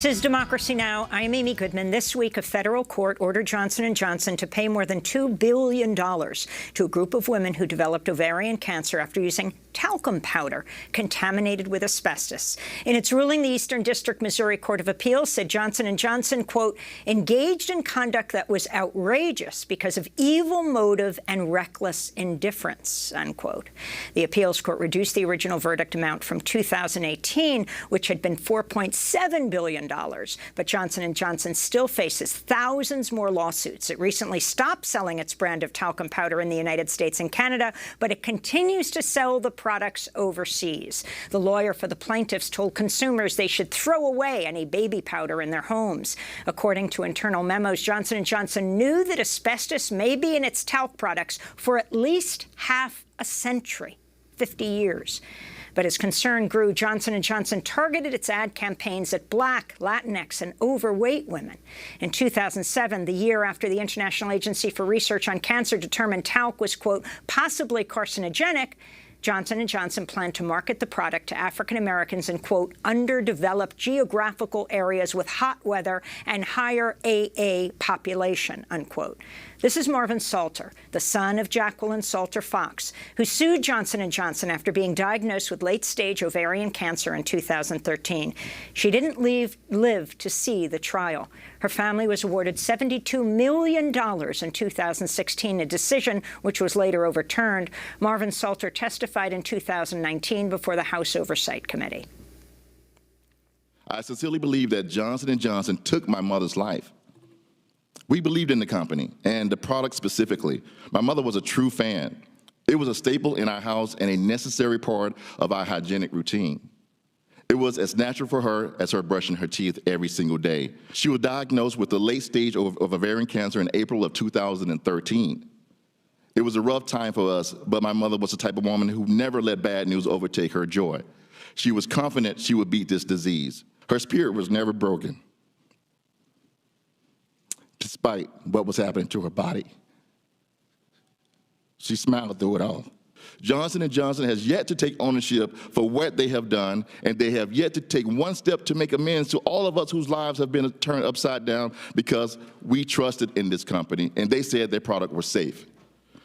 This is Democracy Now! I'm Amy Goodman. This week, a federal court ordered Johnson & Johnson to pay more than $2 billion to a group of women who developed ovarian cancer after using talcum powder contaminated with asbestos. In its ruling, the Eastern District Missouri Court of Appeals said Johnson & Johnson, quote, engaged in conduct that was outrageous because of evil motive and reckless indifference, unquote. The appeals court reduced the original verdict amount from 2018, which had been $4.7 billion. But Johnson & Johnson still faces thousands more lawsuits. It recently stopped selling its brand of talcum powder in the United States and Canada, but it continues to sell the products overseas. The lawyer for the plaintiffs told consumers they should throw away any baby powder in their homes. According to internal memos, Johnson & Johnson knew that asbestos may be in its talc products for at least half a century, 50 years. But as concern grew, Johnson & Johnson targeted its ad campaigns at Black, Latinx, and overweight women. In 2007, the year after the International Agency for Research on Cancer determined talc was, quote, possibly carcinogenic, Johnson & Johnson planned to market the product to African Americans in, quote, underdeveloped geographical areas with hot weather and higher AA population, unquote. This is Marvin Salter, the son of Jacqueline Salter Fox, who sued Johnson & Johnson after being diagnosed with late-stage ovarian cancer in 2013. She didn't live to see the trial. Her family was awarded $72 million in 2016, a decision which was later overturned. Marvin Salter testified in 2019 before the House Oversight Committee. I sincerely believe that Johnson & Johnson took my mother's life. We believed in the company and the product specifically. My mother was a true fan. It was a staple in our house and a necessary part of our hygienic routine. It was as natural for her as her brushing her teeth every single day. She was diagnosed with the late stage of ovarian cancer in April of 2013. It was a rough time for us, but my mother was the type of woman who never let bad news overtake her joy. She was confident she would beat this disease. Her spirit was never broken, despite what was happening to her body. She smiled through it all. Johnson & Johnson has yet to take ownership for what they have done, and they have yet to take one step to make amends to all of us whose lives have been turned upside down because we trusted in this company, and they said their product was safe.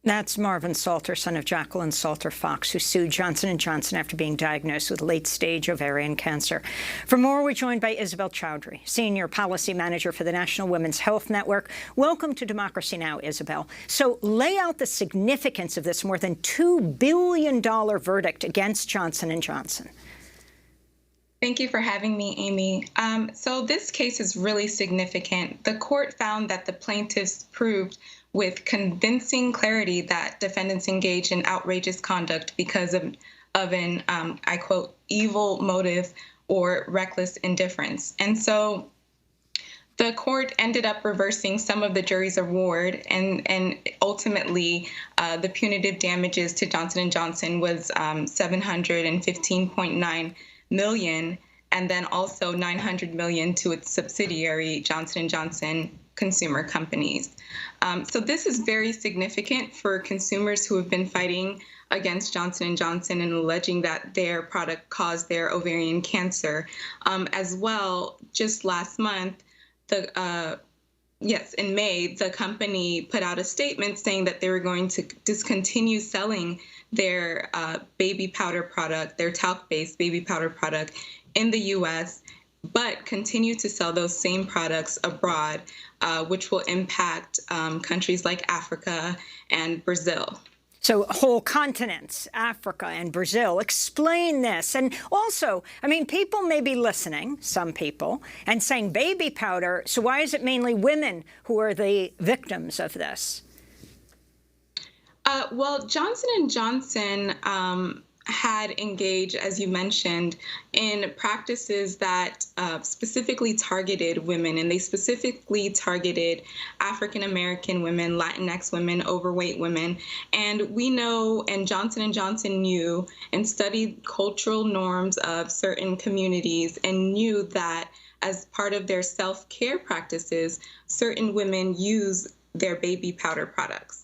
That's Marvin Salter, son of Jacqueline Salter Fox, who sued Johnson & Johnson after being diagnosed with late-stage ovarian cancer. For more, we're joined by Isabel Chowdhury, Senior Policy Manager for the National Women's Health Network. Welcome to Democracy Now!, Isabel. So lay out the significance of this more than $2 billion verdict against Johnson & Johnson. Thank you for having me, Amy. So this case is really significant. The court found that the plaintiffs proved with convincing clarity that defendants engaged in outrageous conduct because of an, I quote, evil motive or reckless indifference. And so the court ended up reversing some of the jury's award, and ultimately the punitive damages to Johnson & Johnson was $715.9 million, and then also $900 million to its subsidiary, Johnson & Johnson Consumer Companies. So this is very significant for consumers who have been fighting against Johnson & Johnson and alleging that their product caused their ovarian cancer. As well, just last month, in May, the company put out a statement saying that they were going to discontinue selling their baby powder product, their talc-based baby powder product in the U.S., but continue to sell those same products abroad, which will impact countries like Africa and Brazil. So whole continents, Africa and Brazil. Explain this. And also, I mean, people may be listening, some people, and saying baby powder, so why is it mainly women who are the victims of this? Well, Johnson & Johnson had engaged, as you mentioned, in practices that specifically targeted women, and they specifically targeted African-American women, Latinx women, overweight women. And we know, and Johnson & Johnson knew and studied cultural norms of certain communities and knew that as part of their self-care practices, certain women use their baby powder products.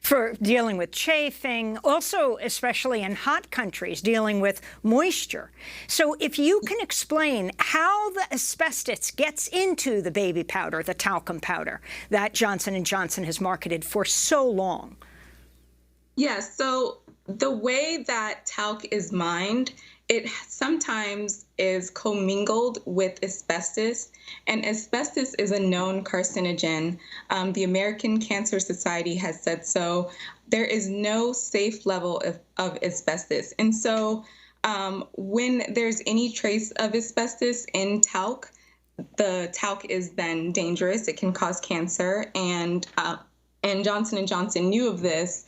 For dealing with chafing, also especially in hot countries, dealing with moisture. So if you can explain how the asbestos gets into the baby powder, the talcum powder, that Johnson & Johnson has marketed for so long. Yes, so the way that talc is mined, it sometimes is commingled with asbestos, and asbestos is a known carcinogen. The American Cancer Society has said so. There is no safe level of asbestos. And so when there's any trace of asbestos in talc, the talc is then dangerous. It can cause cancer. And Johnson & Johnson knew of this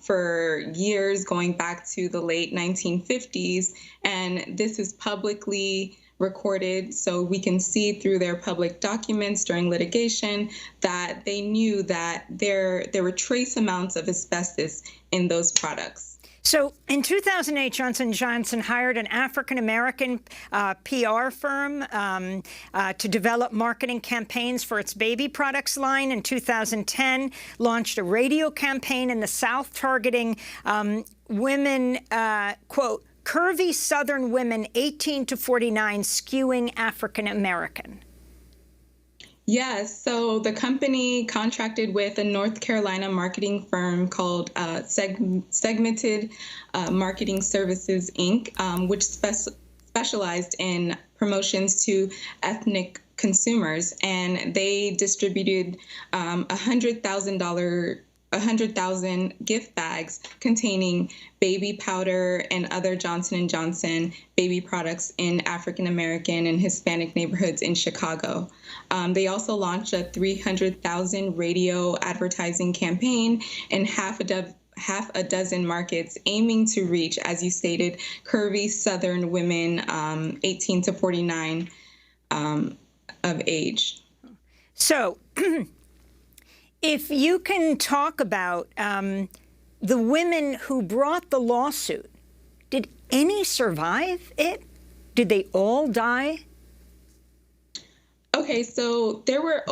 for years, going back to the late 1950s. And this is publicly recorded, so we can see through their public documents during litigation that they knew that there were trace amounts of asbestos in those products. So in 2008, Johnson & Johnson hired an African-American PR firm to develop marketing campaigns for its baby products line. In 2010, launched a radio campaign in the South targeting women, quote, curvy Southern women 18 to 49 skewing African-American. Yes, so the company contracted with a North Carolina marketing firm called Segmented Marketing Services, Inc., which specialized in promotions to ethnic consumers. And they distributed 100,000 gift bags containing baby powder and other Johnson & Johnson baby products in African American and Hispanic neighborhoods in Chicago. They also launched a 300,000 radio advertising campaign in half a dozen markets, aiming to reach, as you stated, curvy Southern women 18 to 49 of age. So if you can talk about the women who brought the lawsuit, did any survive it? Did they all die? Okay, so there were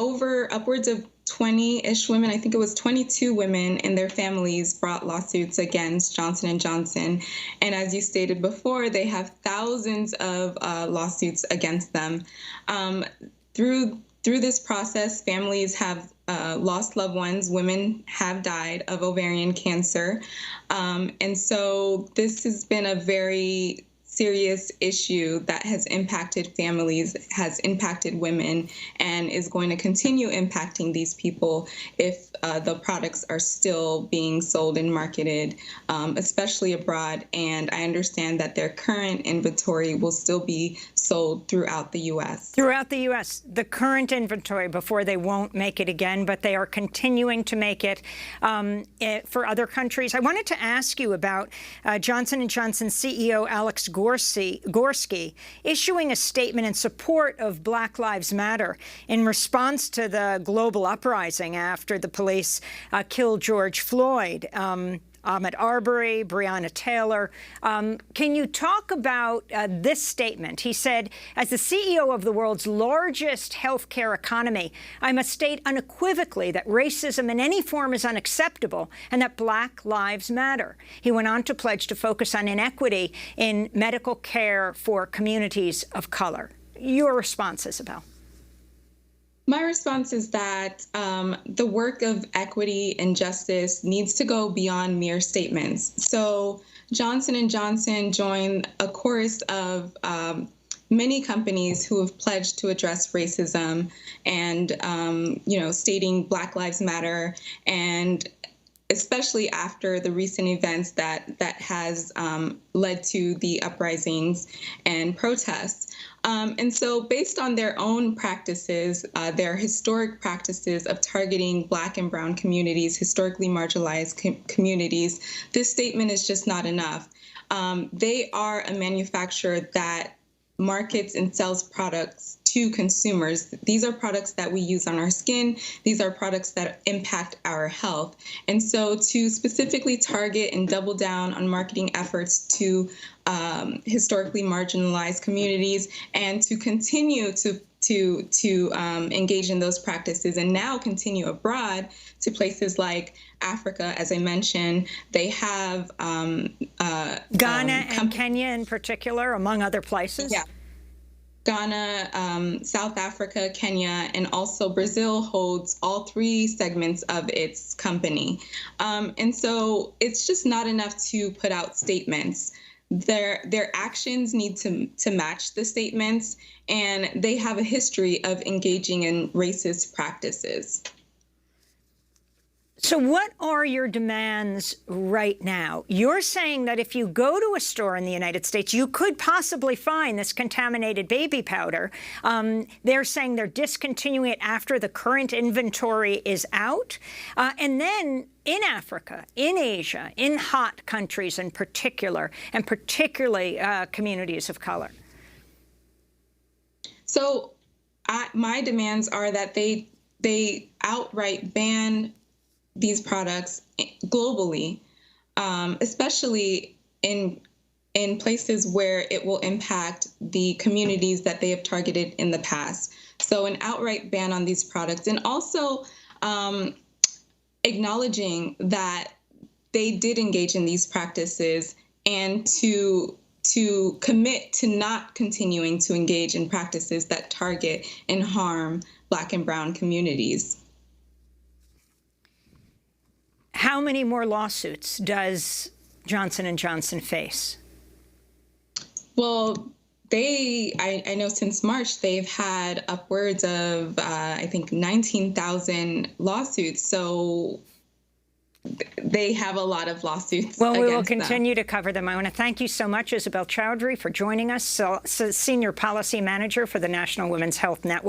upwards of 20-ish women. I think it was 22 women and their families brought lawsuits against Johnson & Johnson. And as you stated before, they have thousands of lawsuits against them. Through this process, families have lost loved ones. Women have died of ovarian cancer. And so this has been a very serious issue that has impacted families, has impacted women, and is going to continue impacting these people if the products are still being sold and marketed, especially abroad. And I understand that their current inventory will still be sold throughout the U.S. Throughout the U.S., the current inventory before they won't make it again, but they are continuing to make it for other countries. I wanted to ask you about Johnson & Johnson CEO Alex Gorski issuing a statement in support of Black Lives Matter in response to the global uprising after the police killed George Floyd. Ahmaud Arbery, Breonna Taylor. Can you talk about this statement? He said, as the CEO of the world's largest healthcare economy, I must state unequivocally that racism in any form is unacceptable and that Black lives matter. He went on to pledge to focus on inequity in medical care for communities of color. Your response, Isabel? My response is that the work of equity and justice needs to go beyond mere statements. So Johnson & Johnson joined a chorus of many companies who have pledged to address racism and, stating Black Lives Matter, and especially after the recent events that has led to the uprisings and protests. And so based on their own practices, their historic practices of targeting Black and Brown communities, historically marginalized communities, this statement is just not enough. They are a manufacturer that markets and sells products to consumers. These are products that we use on our skin. These are products that impact our health. And so to specifically target and double down on marketing efforts to historically marginalized communities and to continue to to engage in those practices and now continue abroad to places like Africa, as I mentioned. They have Ghana and Kenya in particular, among other places. Yeah. Ghana, South Africa, Kenya, and also Brazil holds all three segments of its company. And so it's just not enough to put out statements. Their actions need to match the statements, and they have a history of engaging in racist practices. So what are your demands right now? You're saying that if you go to a store in the United States, you could possibly find this contaminated baby powder. They're saying they're discontinuing it after the current inventory is out. And then in Africa, in Asia, in hot countries in particular, and particularly communities of color. So my demands are that they outright ban these products globally, especially in places where it will impact the communities that they have targeted in the past. So an outright ban on these products, and also acknowledging that they did engage in these practices, and to commit to not continuing to engage in practices that target and harm Black and Brown communities. How many more lawsuits does Johnson & Johnson face? Well, I know since March, they've had upwards of, I think, 19,000 lawsuits. So they have a lot of lawsuits. Well, we will continue to cover them. I want to thank you so much, Isabel Chowdhury, for joining us, Senior Policy Manager for the National Women's Health Network.